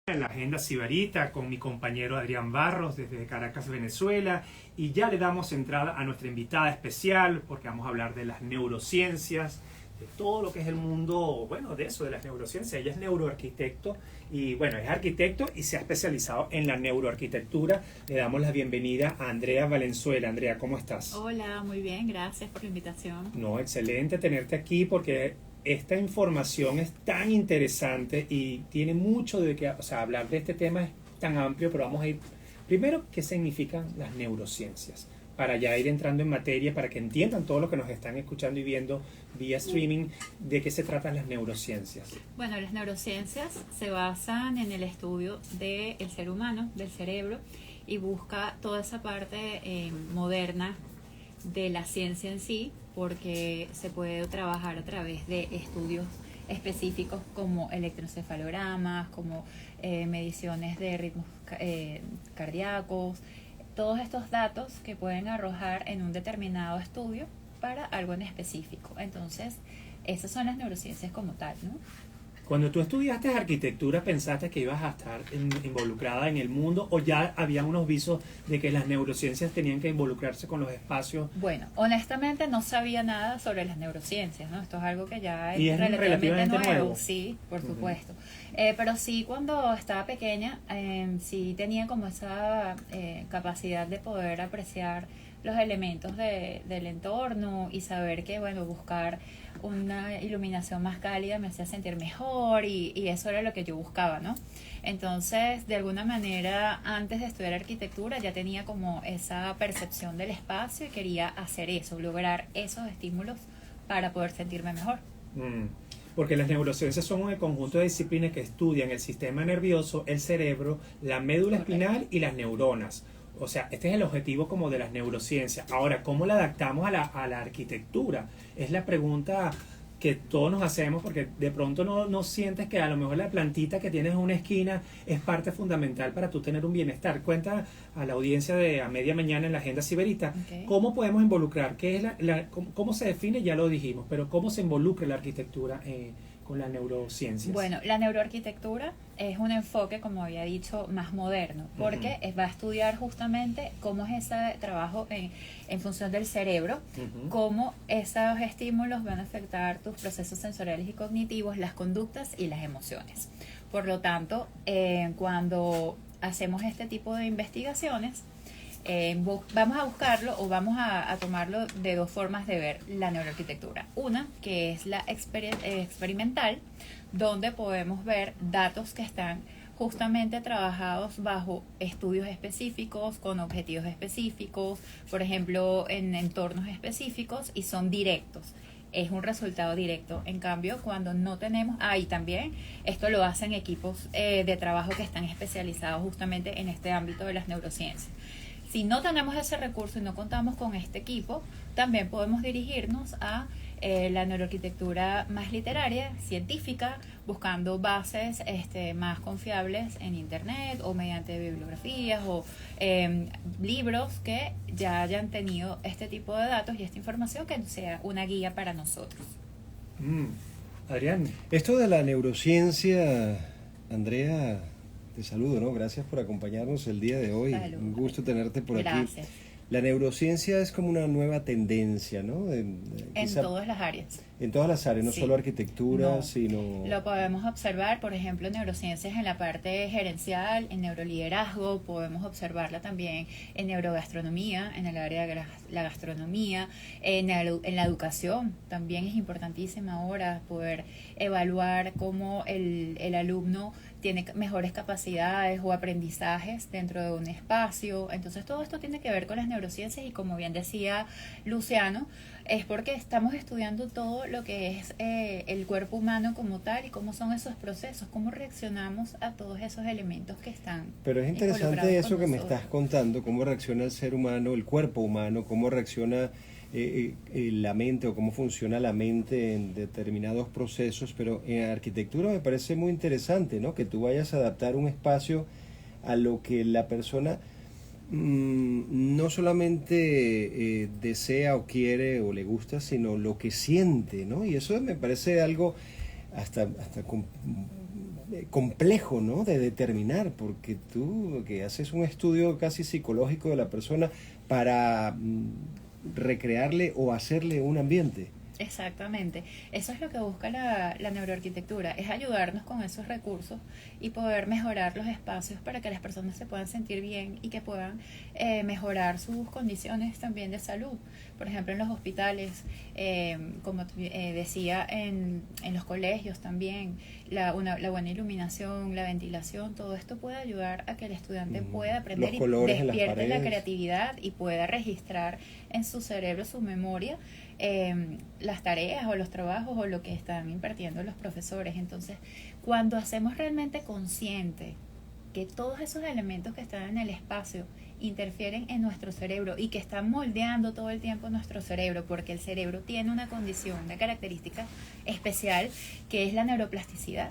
En la Agenda Sibarita con mi compañero Adrián Barros desde Caracas, Venezuela, y ya le damos entrada a nuestra invitada especial porque vamos a hablar de las neurociencias, de todo lo que es el mundo, bueno, de eso, de las neurociencias. Ella es neuroarquitecto y bueno, es arquitecto y se ha especializado en la neuroarquitectura. Le damos la bienvenida a Andrea Valenzuela. Andrea, ¿cómo estás? Hola, muy bien, gracias por la invitación. No, excelente tenerte aquí porque esta información es tan interesante y tiene mucho de que, o sea, hablar de este tema es tan amplio, pero vamos a ir primero, ¿qué significan las neurociencias? Para ya ir entrando en materia, para que entiendan todos los que nos están escuchando y viendo vía streaming, de qué se tratan las neurociencias. Bueno, las neurociencias se basan en el estudio del ser humano, del cerebro, y busca toda esa parte moderna de la ciencia en sí, porque se puede trabajar a través de estudios específicos como electroencefalogramas, como mediciones de ritmos cardíacos, todos estos datos que pueden arrojar en un determinado estudio para algo en específico. Entonces, esas son las neurociencias como tal, ¿no? Cuando tú estudiaste arquitectura, ¿pensaste que ibas a estar involucrada en el mundo o ya había unos visos de que las neurociencias tenían que involucrarse con los espacios? Bueno, honestamente no sabía nada sobre las neurociencias, ¿no? Esto es algo que ya ¿Y es relativamente nuevo? Sí, por supuesto. Pero sí, cuando estaba pequeña, sí tenía como esa capacidad de poder apreciar los elementos del entorno y saber que, bueno, buscar una iluminación más cálida me hacía sentir mejor y eso era lo que yo buscaba, ¿no? Entonces, de alguna manera, antes de estudiar arquitectura ya tenía como esa percepción del espacio y quería hacer eso, lograr esos estímulos para poder sentirme mejor. Porque las neurociencias son un conjunto de disciplinas que estudian el sistema nervioso, el cerebro, la médula espinal y las neuronas. O sea, este es el objetivo como de las neurociencias. Ahora, ¿cómo la adaptamos a la arquitectura? Es la pregunta que todos nos hacemos porque de pronto no sientes que a lo mejor la plantita que tienes en una esquina es parte fundamental para tú tener un bienestar. Cuenta a la audiencia de A Media Mañana en la Agenda Sibarita, ¿cómo podemos involucrar? ¿Qué es cómo se define? Ya lo dijimos, pero ¿cómo se involucra la arquitectura con las neurociencias? Bueno, la neuroarquitectura es un enfoque, como había dicho, más moderno, porque va a estudiar justamente cómo es ese trabajo en función del cerebro, cómo esos estímulos van a afectar tus procesos sensoriales y cognitivos, las conductas y las emociones. Por lo tanto, cuando hacemos este tipo de investigaciones, vamos a buscarlo o vamos a tomarlo de dos formas de ver la neuroarquitectura. Una, que es la experimental, donde podemos ver datos que están justamente trabajados bajo estudios específicos, con objetivos específicos, por ejemplo, en entornos específicos y son directos. Es un resultado directo. En cambio, cuando no tenemos, y también esto lo hacen equipos de trabajo que están especializados justamente en este ámbito de las neurociencias. Si no tenemos ese recurso y no contamos con este equipo, también podemos dirigirnos a la neuroarquitectura más literaria, científica, buscando bases más confiables en internet o mediante bibliografías o libros que ya hayan tenido este tipo de datos y esta información que sea una guía para nosotros. Adrián. Esto de la neurociencia, Andrea, te saludo, ¿no? Gracias por acompañarnos el día de hoy. Salud. Un gusto tenerte por Gracias. aquí. La neurociencia es como una nueva tendencia, ¿no? En todas las áreas. En todas las áreas, no Sí. solo arquitectura, No. sino... Lo podemos observar, por ejemplo, neurociencias en la parte gerencial, en neuroliderazgo, podemos observarla también en neurogastronomía, en el área de la gastronomía, en la educación. También es importantísima ahora poder evaluar cómo el alumno tiene mejores capacidades o aprendizajes dentro de un espacio. Entonces todo esto tiene que ver con las neurociencias y como bien decía Luciano, es porque estamos estudiando todo lo que es el cuerpo humano como tal y cómo son esos procesos, cómo reaccionamos a todos esos elementos que están. Pero es interesante eso que me estás contando, cómo reacciona el ser humano, el cuerpo humano, cómo reacciona la mente o cómo funciona la mente en determinados procesos, pero en arquitectura me parece muy interesante, ¿no? Que tú vayas a adaptar un espacio a lo que la persona no solamente desea o quiere o le gusta, sino lo que siente, ¿no? Y eso me parece algo hasta complejo, ¿no?, de determinar, porque tú que haces un estudio casi psicológico de la persona para recrearle o hacerle un ambiente. Exactamente. Eso es lo que busca la neuroarquitectura, es ayudarnos con esos recursos y poder mejorar los espacios para que las personas se puedan sentir bien y que puedan mejorar sus condiciones también de salud. Por ejemplo, en los hospitales, como decía, en los colegios también, la buena iluminación, la ventilación, todo esto puede ayudar a que el estudiante pueda aprender y despierte la creatividad y pueda registrar en su cerebro, su memoria, las tareas o los trabajos o lo que están impartiendo los profesores. Entonces, cuando hacemos realmente consciente que todos esos elementos que están en el espacio interfieren en nuestro cerebro y que están moldeando todo el tiempo nuestro cerebro, porque el cerebro tiene una condición, una característica especial que es la neuroplasticidad.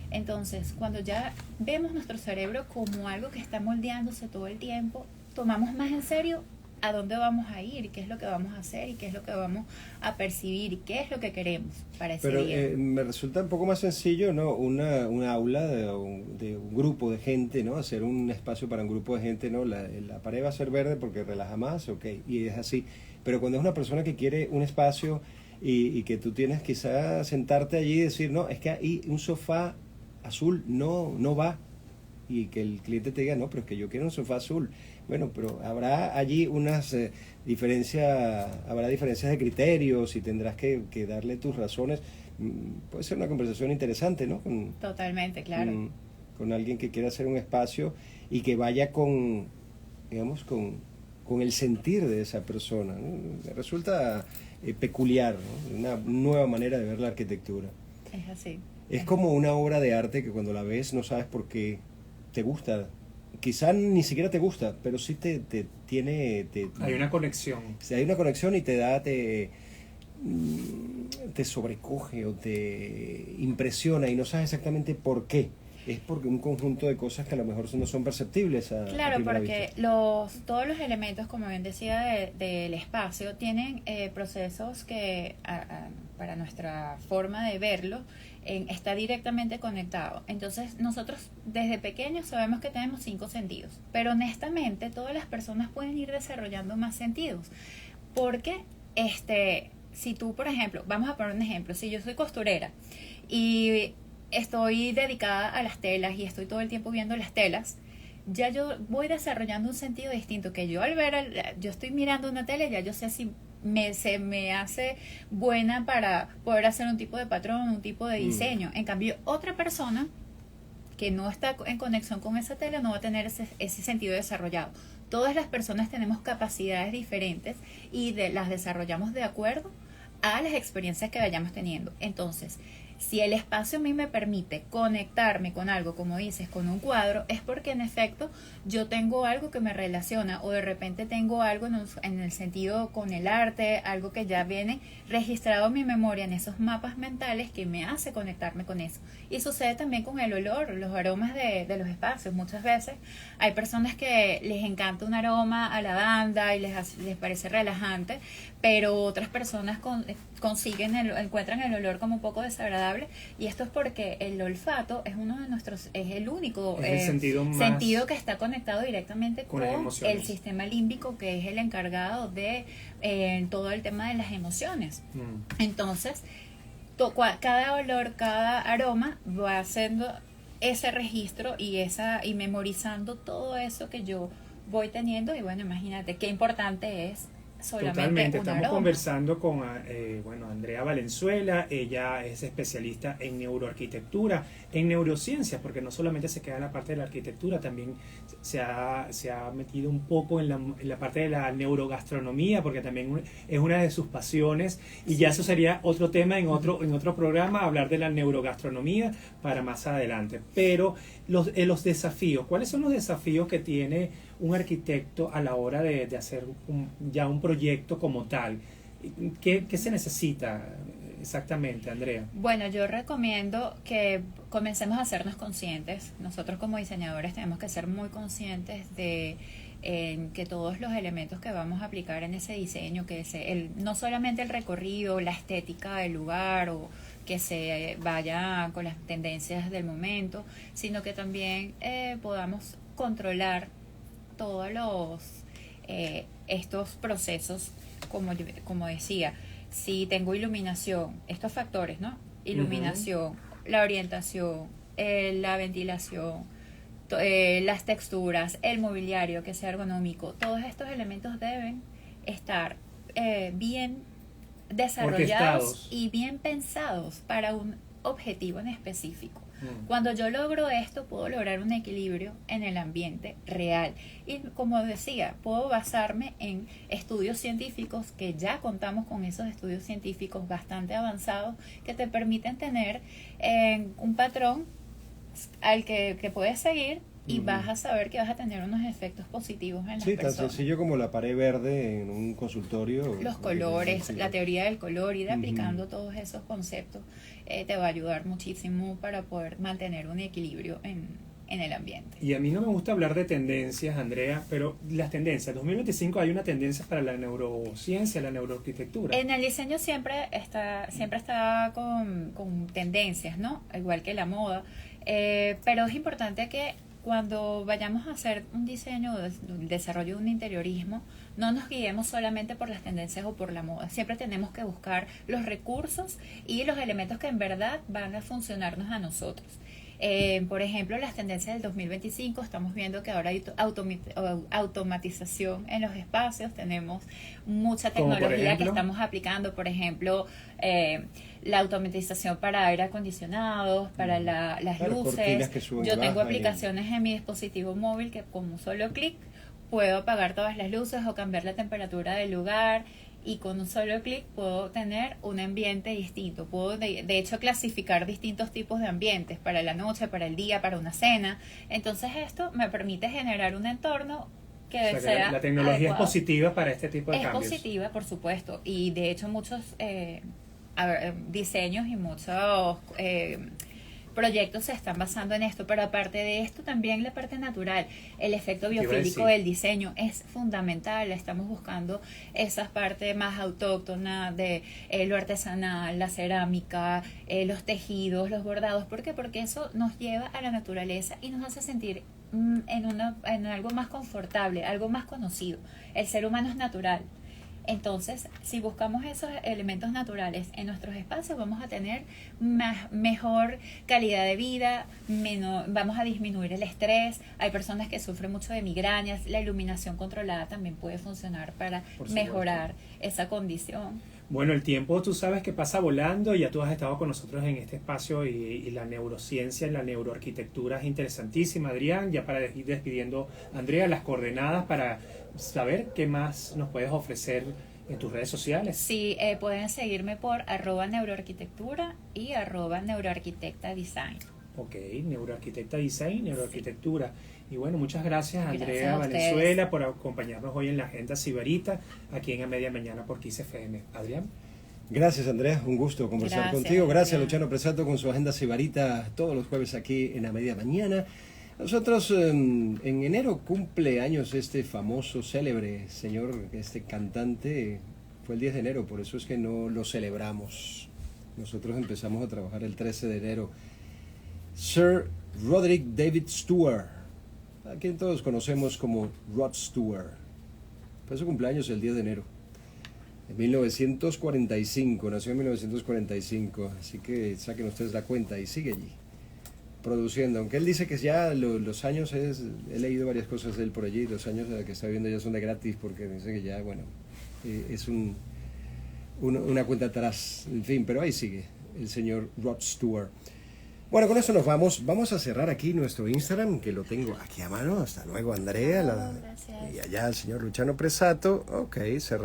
Entonces, cuando ya vemos nuestro cerebro como algo que está moldeándose todo el tiempo, tomamos más en serio a dónde vamos a ir, qué es lo que vamos a hacer y qué es lo que vamos a percibir y qué es lo que queremos para ese día. Pero me resulta un poco más sencillo, ¿no?, una aula de un grupo de gente, ¿no?, hacer un espacio para un grupo de gente, ¿no?, la pared va a ser verde porque relaja más, ok, y es así. Pero cuando es una persona que quiere un espacio y que tú tienes quizás sentarte allí y decir, no, es que ahí un sofá azul no va, y que el cliente te diga, no, pero es que yo quiero un sofá azul. Bueno, pero habrá allí unas habrá diferencias de criterios y tendrás que darle tus razones. Puede ser una conversación interesante, ¿no? Totalmente, claro. Con alguien que quiera hacer un espacio y que vaya con, digamos, con el sentir de esa persona, ¿no? Resulta peculiar, ¿no?, una nueva manera de ver la arquitectura. Es así. Es como una obra de arte que cuando la ves no sabes por qué te gusta. Quizá ni siquiera te gusta, pero sí te tiene... Hay una conexión. Sí, hay una conexión y te sobrecoge o te impresiona y no sabes exactamente por qué. Es porque un conjunto de cosas que a lo mejor no son perceptibles Claro, a primera porque vista. todos los elementos, como bien decía, del espacio tienen procesos que para nuestra forma de verlo está directamente conectado. Entonces nosotros desde pequeños sabemos que tenemos 5 sentidos, pero honestamente todas las personas pueden ir desarrollando más sentidos, porque si tú, por ejemplo, vamos a poner un ejemplo, si yo soy costurera y estoy dedicada a las telas y estoy todo el tiempo viendo las telas, ya yo voy desarrollando un sentido distinto, que yo al ver, yo estoy mirando una tela, ya yo sé si se me hace buena para poder hacer un tipo de patrón, un tipo de diseño. En cambio, otra persona que no está en conexión con esa tela no va a tener ese sentido desarrollado. Todas las personas tenemos capacidades diferentes y las desarrollamos de acuerdo a las experiencias que vayamos teniendo. Entonces, si el espacio a mí me permite conectarme con algo, como dices, con un cuadro, es porque en efecto yo tengo algo que me relaciona, o de repente tengo algo en el sentido con el arte, algo que ya viene registrado en mi memoria, en esos mapas mentales, que me hace conectarme con eso. Y sucede también con el olor, los aromas de los espacios. Muchas veces hay personas que les encanta un aroma a lavanda y les parece relajante, pero otras personas encuentran el olor como un poco desagradable, y esto es porque el olfato es el único sentido que está conectado directamente con el sistema límbico, que es el encargado de todo el tema de las emociones. Entonces, cada olor, cada aroma va haciendo ese registro y memorizando todo eso que yo voy teniendo. Y bueno, imagínate qué importante es solamente totalmente. un Estamos aroma. conversando con Andrea Valenzuela. Ella es especialista en neuroarquitectura, en neurociencias, porque no solamente se queda en la parte de la arquitectura, también se ha metido un poco en la parte de la neurogastronomía, porque también es una de sus pasiones, y ya eso sería otro tema en otro programa, hablar de la neurogastronomía para más adelante. Pero los desafíos, ¿cuáles son los desafíos que tiene un arquitecto a la hora de hacer ya un proyecto como tal? ¿Qué se necesita exactamente, Andrea? Bueno, yo recomiendo que comencemos a hacernos conscientes. Nosotros como diseñadores tenemos que ser muy conscientes de que todos los elementos que vamos a aplicar en ese diseño, que es no solamente el recorrido, la estética del lugar o que se vaya con las tendencias del momento, sino que también podamos controlar todos estos procesos, como decía, si tengo iluminación, estos factores, ¿no? Iluminación, la orientación, la ventilación, las texturas, el mobiliario que sea ergonómico, todos estos elementos deben estar bien desarrollados y bien pensados para un objetivo en específico. Cuando yo logro esto, puedo lograr un equilibrio en el ambiente real. Y como decía, puedo basarme en estudios científicos, que ya contamos con esos estudios científicos bastante avanzados, que te permiten tener un patrón al que puedes seguir, y vas a saber que vas a tener unos efectos positivos en las personas. Sí, tan sencillo como la pared verde en un consultorio. Los colores, la teoría del color, ir aplicando todos esos conceptos te va a ayudar muchísimo para poder mantener un equilibrio en el ambiente. Y a mí no me gusta hablar de tendencias, Andrea, pero las tendencias, 2025 hay una tendencia para la neurociencia, la neuroarquitectura. En el diseño siempre está con tendencias, ¿no? Igual que la moda, pero es importante que cuando vayamos a hacer un diseño, el desarrollo de un interiorismo, no nos guiemos solamente por las tendencias o por la moda. Siempre tenemos que buscar los recursos y los elementos que en verdad van a funcionarnos a nosotros. Por ejemplo, las tendencias del 2025, estamos viendo que ahora hay automatización en los espacios, tenemos mucha tecnología que estamos aplicando, por ejemplo, la automatización para aire acondicionado, para las luces. Yo tengo aplicaciones en mi dispositivo móvil que con un solo clic puedo apagar todas las luces o cambiar la temperatura del lugar, y con un solo clic puedo tener un ambiente distinto. Puedo de hecho clasificar distintos tipos de ambientes para la noche, para el día, para una cena. Entonces esto me permite generar un entorno que sea la tecnología adecuado. Es positiva para este tipo de cambios. Es positiva, por supuesto, y de hecho muchos diseños y muchos proyectos se están basando en esto, pero aparte de esto también la parte natural, el efecto biofílico del diseño es fundamental. Estamos buscando esas partes más autóctonas de lo artesanal, la cerámica, los tejidos, los bordados. ¿Por qué? Porque eso nos lleva a la naturaleza y nos hace sentir en algo más confortable, algo más conocido. El ser humano es natural. Entonces, si buscamos esos elementos naturales en nuestros espacios, vamos a tener mejor calidad de vida, vamos a disminuir el estrés. Hay personas que sufren mucho de migrañas. La iluminación controlada también puede funcionar para mejorar esa condición. Bueno, el tiempo tú sabes que pasa volando, y ya tú has estado con nosotros en este espacio, y la neurociencia, la neuroarquitectura es interesantísima, Adrián. Ya para ir despidiendo, Andrea, las coordenadas para saber qué más nos puedes ofrecer en tus redes sociales. Sí, pueden seguirme por @neuroarquitectura y @neuroarquitectadesign. Ok, neuroarquitecta design, neuroarquitectura. Y bueno, muchas gracias, Andrea a Valenzuela, por acompañarnos hoy en la Agenda Sibarita, aquí en A Media Mañana por Kiss FM. Adrián. Gracias, Andrea, un gusto conversar contigo. Gracias, Luciano Presato, con su Agenda Sibarita todos los jueves aquí en A Media Mañana. Nosotros en enero cumple años este famoso, célebre señor, este cantante. Fue el 10 de enero, por eso es que no lo celebramos. Nosotros empezamos a trabajar el 13 de enero. Sir Roderick David Stewart, a quien todos conocemos como Rod Stewart. Fue su cumpleaños el 10 de enero de 1945, nació en 1945, así que saquen ustedes la cuenta y sigue allí produciendo, aunque él dice que ya los años he leído varias cosas de él por allí, los años que está viendo ya son de gratis, porque dice que ya, bueno, es una cuenta atrás, en fin, pero ahí sigue el señor Rod Stewart. Bueno, con eso nos vamos a cerrar aquí nuestro Instagram, que lo tengo aquí a mano. Hasta luego, Andrea, Gracias. y allá el señor Luciano Presato. Ok, cerramos.